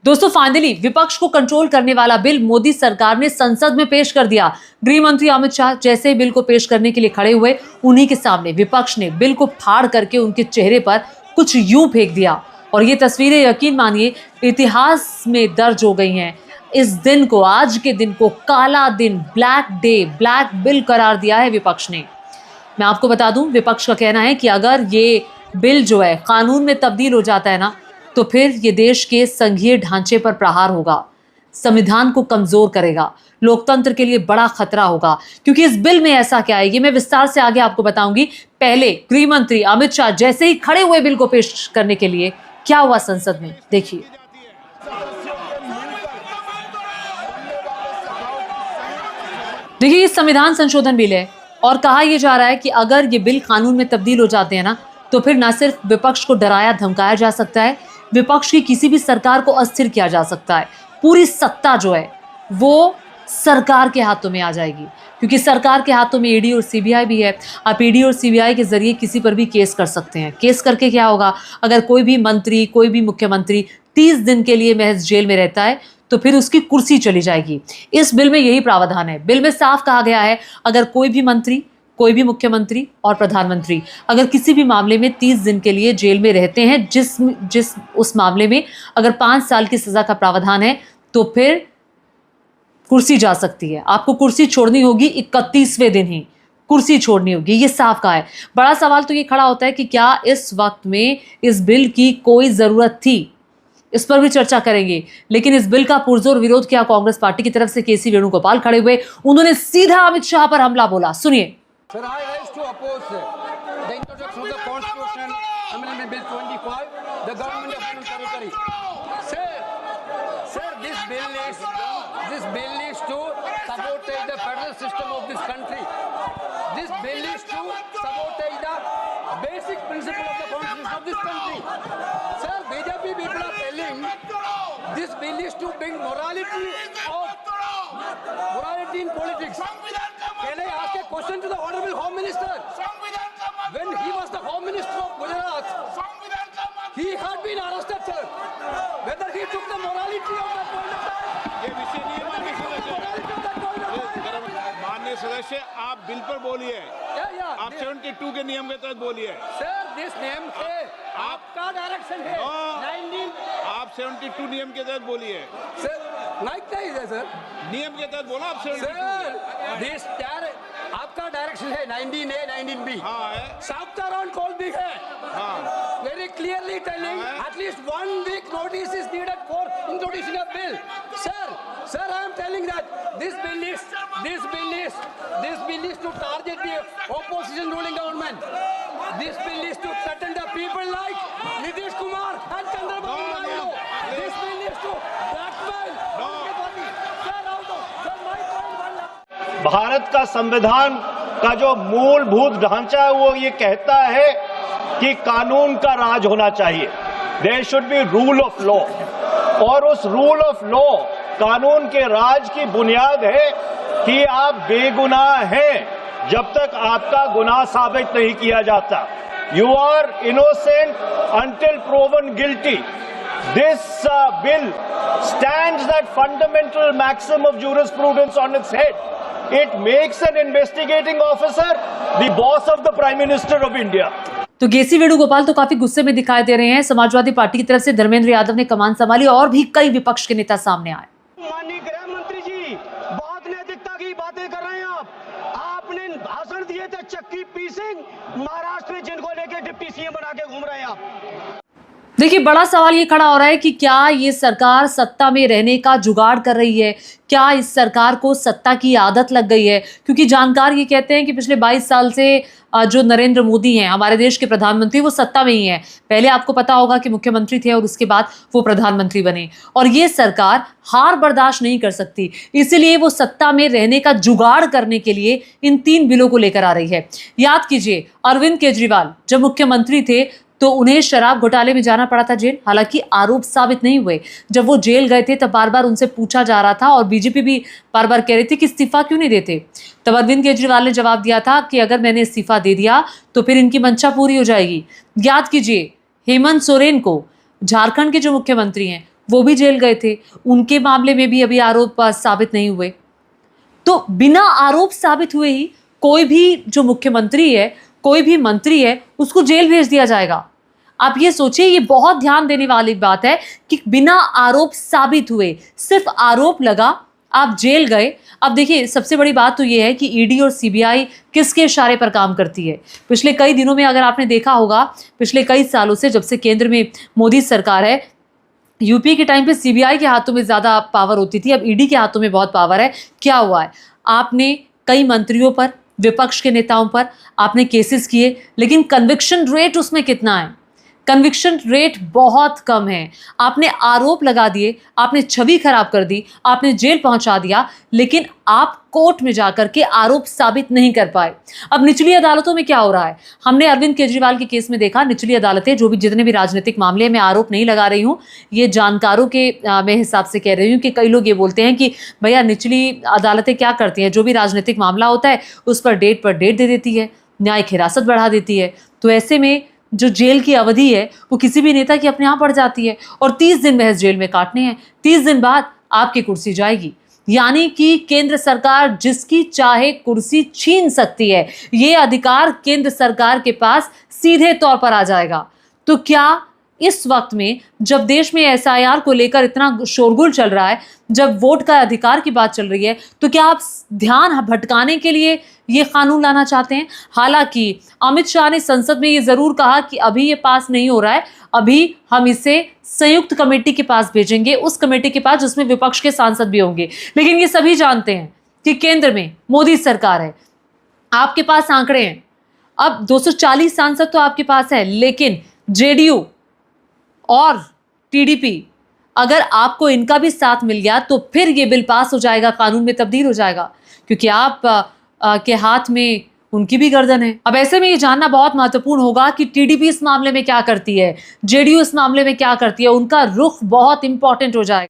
दोस्तों फाइनली विपक्ष को कंट्रोल करने वाला बिल मोदी सरकार ने संसद में पेश कर दिया। गृह मंत्री अमित शाह जैसे ही बिल को पेश करने के लिए खड़े हुए, उन्हीं के सामने विपक्ष ने बिल को फाड़ करके उनके चेहरे पर कुछ यूं फेंक दिया और ये तस्वीरें यकीन मानिए इतिहास में दर्ज हो गई हैं। इस दिन को, आज के दिन को काला दिन, ब्लैक डे, ब्लैक बिल करार दिया है विपक्ष ने। मैं आपको बता दूं, विपक्ष का कहना है कि अगर ये बिल जो है कानून में तब्दील हो जाता है ना, तो फिर ये देश के संघीय ढांचे पर प्रहार होगा, संविधान को कमजोर करेगा, लोकतंत्र के लिए बड़ा खतरा होगा। क्योंकि इस बिल में ऐसा क्या है, ये मैं विस्तार से आगे आपको बताऊंगी। पहले गृह मंत्री अमित शाह जैसे ही खड़े हुए बिल को पेश करने के लिए, क्या हुआ संसद में, देखिए। देखिए, ये संविधान संशोधन बिल है और कहा यह जा रहा है कि अगर ये बिल कानून में तब्दील हो जाते हैं ना, तो फिर न सिर्फ विपक्ष को डराया धमकाया जा सकता है, विपक्ष की किसी भी सरकार को अस्थिर किया जा सकता है। पूरी सत्ता जो है वो सरकार के हाथों में आ जाएगी, क्योंकि सरकार के हाथों में ईडी और सीबीआई भी है। आप ईडी और सीबीआई के जरिए किसी पर भी केस कर सकते हैं। केस करके क्या होगा, अगर कोई भी मंत्री, कोई भी मुख्यमंत्री 30 दिन के लिए महज जेल में रहता है, तो फिर उसकी कुर्सी चली जाएगी। इस बिल में यही प्रावधान है। बिल में साफ कहा गया है, अगर कोई भी मंत्री, कोई भी मुख्यमंत्री और प्रधानमंत्री अगर किसी भी मामले में 30 दिन के लिए जेल में रहते हैं, जिस उस मामले में अगर 5 साल की सजा का प्रावधान है, तो फिर कुर्सी जा सकती है। आपको कुर्सी छोड़नी होगी 31वें दिन ही कुर्सी छोड़नी होगी, ये साफ कहा है। बड़ा सवाल तो ये खड़ा होता है कि क्या इस वक्त में इस बिल की कोई जरूरत थी, इस पर भी चर्चा करेंगे। लेकिन इस बिल का पुरजोर विरोध किया कांग्रेस पार्टी की तरफ से। केसी वेणुगोपाल खड़े हुए, उन्होंने सीधा अमित शाह पर हमला बोला, सुनिए। Sir, I rise to oppose the introduction of the Constitution Amendment Bill 25, the Government of Union Territory. Sir, this bill is to sabotage the federal system of this country. This bill is to sabotage the basic principle of the Constitution of this country. Sir, BJP people are telling this bill is to bring morality in politics. Can I ask a question to the Honorable Home Minister? When he was the Home Minister of Gujarat, he had been arrested, sir. Whether he took the morality of that point of time, माननीय सदस्य, आप bill पर बोलिए। आप 72 के नियम के तहत बोलिए। सर, दिस नेम है, आपका डायरेक्शन है। 19 आप 72 नियम के तहत बोलिए। सर, लाइक नहीं है सर, नियम के तहत बोला आप 72। सर, दिस आपका डायरेक्शन है 19A 19B। हाँ है। Southern call भी है। हाँ। Very clearly telling at least 1 week notice is needed for introducing a bill. Sir, I am telling that this bill is to target the opposition ruling government. This bill is to threaten the people like Nitish Kumar and Chandrababu Naidu. This bill is to blackmail. Bharat का संविधान का जो मूलभूत ढांचा है वो ये कहता है कि कानून का राज होना चाहिए। There should be rule of law, और उस रूल ऑफ लॉ, कानून के राज की बुनियाद है कि आप बेगुनाह हैं जब तक आपका गुनाह साबित नहीं किया जाता। You are innocent until proven guilty. This bill stands that fundamental maxim of jurisprudence on its head. It makes an investigating officer the boss of the Prime Minister of India. तो केसी वेणुगोपाल तो काफी गुस्से में दिखाई दे रहे हैं। समाजवादी पार्टी की तरफ से धर्मेंद्र यादव ने कमान संभाली और भी कई विपक्ष के नेता सामने आए। माननीय गृह मंत्री जी, बहुत नैतिकता की बातें कर रहे हैं आपने भाषण दिए थे चक्की पीसिंग, महाराष्ट्र में जिनको लेके डिप्टी सीएम बना के घूम रहे हैं आप। देखिए, बड़ा सवाल ये खड़ा हो रहा है कि क्या ये सरकार सत्ता में रहने का जुगाड़ कर रही है, क्या इस सरकार को सत्ता की आदत लग गई है। क्योंकि जानकार ये कहते हैं कि पिछले 22 साल से जो नरेंद्र मोदी हैं, हमारे देश के प्रधानमंत्री, वो सत्ता में ही हैं। पहले आपको पता होगा कि मुख्यमंत्री थे और उसके बाद वो प्रधानमंत्री बने, और ये सरकार हार बर्दाश्त नहीं कर सकती, इसलिए वो सत्ता में रहने का जुगाड़ करने के लिए इन 3 बिलों को लेकर आ रही है। याद कीजिए, अरविंद केजरीवाल जब मुख्यमंत्री थे तो उन्हें शराब घोटाले में जाना पड़ा था जेल। हालांकि आरोप साबित नहीं हुए। जब वो जेल गए थे तब बार बार उनसे पूछा जा रहा था और बीजेपी भी बार बार कह रही थी कि इस्तीफा क्यों नहीं देते। तब अरविंद केजरीवाल ने जवाब दिया था कि अगर मैंने इस्तीफा दे दिया तो फिर इनकी मंशा पूरी हो जाएगी। याद कीजिए, हेमंत सोरेन को, झारखंड के जो मुख्यमंत्री हैं, वो भी जेल गए थे, उनके मामले में भी अभी आरोप साबित नहीं हुए। तो बिना आरोप साबित हुए ही कोई भी जो मुख्यमंत्री है, कोई भी मंत्री है, उसको जेल भेज दिया जाएगा। आप ये सोचिए, ये बहुत ध्यान देने वाली बात है कि बिना आरोप साबित हुए, सिर्फ आरोप लगा, आप जेल गए। अब देखिए, सबसे बड़ी बात तो ये है कि ईडी और सीबीआई किसके इशारे पर काम करती है। पिछले कई दिनों में अगर आपने देखा होगा, पिछले कई सालों से, जब से केंद्र में मोदी सरकार है, यूपी के टाइम पे सीबीआई के हाथों में ज्यादा पावर होती थी, अब ईडी के हाथों में बहुत पावर है। क्या हुआ है? आपने कई मंत्रियों पर, विपक्ष के नेताओं पर आपने केसेस किए, लेकिन कन्विक्शन रेट उसमें कितना है? कन्विक्शन रेट बहुत कम है। आपने आरोप लगा दिए, आपने छवि खराब कर दी, आपने जेल पहुंचा दिया, लेकिन आप कोर्ट में जाकर के आरोप साबित नहीं कर पाए। अब निचली अदालतों में क्या हो रहा है? हमने अरविंद केजरीवाल के केस में देखा, निचली अदालतें, जो भी जितने भी राजनीतिक मामले में आरोप नहीं लगा रही हूं, ये जानकारों के मैं हिसाब से कह रही हूं कि कई लोग ये बोलते हैं कि भैया निचली अदालतें क्या करती हैं, जो भी राजनीतिक मामला होता है उस पर डेट दे देती है, न्यायिक हिरासत बढ़ा देती है। तो ऐसे में जो जेल की अवधि है वो किसी भी नेता की अपने आप बढ़ जाती है, और 30 दिन महज जेल में काटने हैं। 30 दिन बाद आपकी कुर्सी जाएगी। यानी कि केंद्र सरकार जिसकी चाहे कुर्सी छीन सकती है, ये अधिकार केंद्र सरकार के पास सीधे तौर पर आ जाएगा। तो क्या इस वक्त में, जब देश में एसआईआर को लेकर इतना शोरगुल चल रहा है, जब वोट का अधिकार की बात चल रही है, तो क्या आप ध्यान भटकाने के लिए ये कानून लाना चाहते हैं? हालांकि अमित शाह ने संसद में ये जरूर कहा कि अभी ये पास नहीं हो रहा है, अभी हम इसे संयुक्त कमेटी के पास भेजेंगे, उस कमेटी के पास जिसमें विपक्ष के सांसद भी होंगे। लेकिन ये सभी जानते हैं कि केंद्र में मोदी सरकार है, आपके पास आंकड़े हैं। अब 240 सांसद तो आपके पास है, लेकिन जेडीयू और टीडीपी, अगर आपको इनका भी साथ मिल गया तो फिर ये बिल पास हो जाएगा, कानून में तब्दील हो जाएगा, क्योंकि आप के हाथ में उनकी भी गर्दन है। अब ऐसे में ये जानना बहुत महत्वपूर्ण होगा कि टीडीपी इस मामले में क्या करती है, जेडीयू इस मामले में क्या करती है, उनका रुख बहुत इंपॉर्टेंट हो जाएगा।